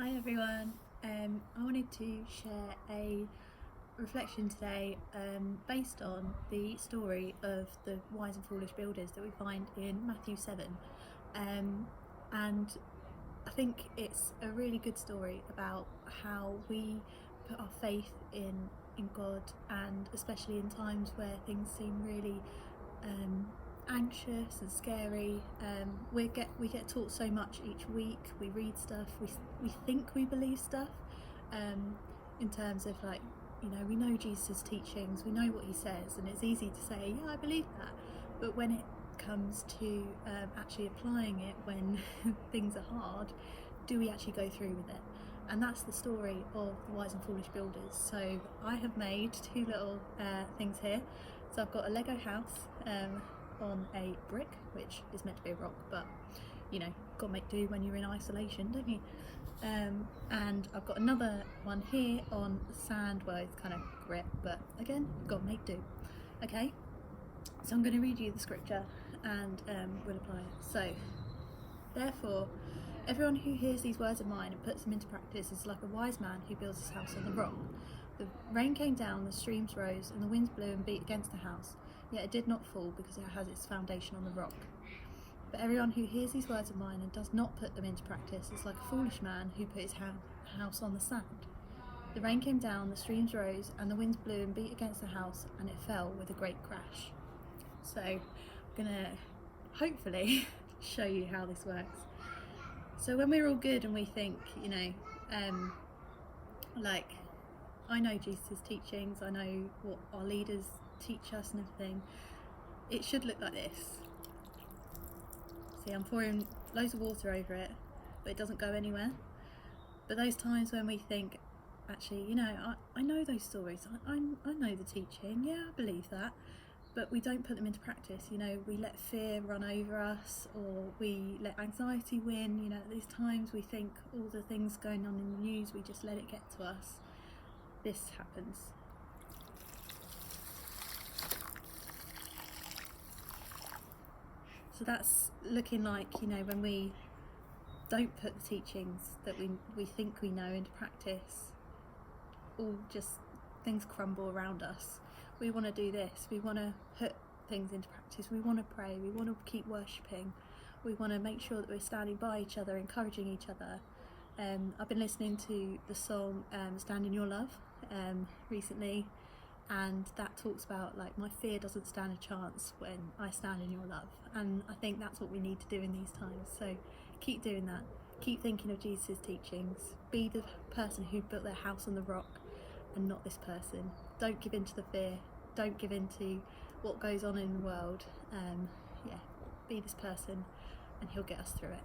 Hi everyone, I wanted to share a reflection today based on the story of the wise and foolish builders that we find in Matthew 7. And I think it's a really good story about how we put our faith in God, and especially in times where things seem really anxious and scary. We get taught so much each week. We read stuff, we think we believe stuff, in terms of, like, we know Jesus' teachings, we know what he says, and it's easy to say, yeah, I believe that. But when it comes to actually applying it, when things are hard, do we actually go through with it? And that's the story of the wise and foolish builders. So I have made two little things here. So I've got a Lego house on a brick, which is meant to be a rock, but got to make do when you're in isolation, don't you? And I've got another one here on sand. Well, it's kind of grit, but again, got to make do. Okay, so I'm going to read you the scripture and we'll apply it. So, therefore, everyone who hears these words of mine and puts them into practice is like a wise man who builds his house on the rock. The rain came down, the streams rose, and the winds blew and beat against the house, yet it did not fall because it has its foundation on the rock. But everyone who hears these words of mine and does not put them into practice is like a foolish man who put his house on the sand. The rain came down, the streams rose, and the winds blew and beat against the house, and it fell with a great crash. So I'm going to hopefully show you how this works. So when we're all good and we think, like, I know Jesus' teachings, I know what our leaders teach us and everything, it should look like this. See, I'm pouring loads of water over it, but it doesn't go anywhere. But those times when we think, actually, I know those stories, I know the teaching, yeah, I believe that, but we don't put them into practice. We let fear run over us, or we let anxiety win. At these times we think all the things going on in the news, we just let it get to us. This happens. So that's looking like, when we don't put the teachings that we think we know into practice, all just things crumble around us. We want to do this, we want to put things into practice, we want to pray, we want to keep worshipping, we want to make sure that we're standing by each other, encouraging each other. I've been listening to the song Stand in Your Love recently, and that talks about, like, my fear doesn't stand a chance when I stand in your love. And I think that's what we need to do in these times. So keep doing that, keep thinking of Jesus' teachings, be the person who built their house on the rock and not this person. Don't give in to the fear, don't give in to what goes on in the world. Be this person and he'll get us through it.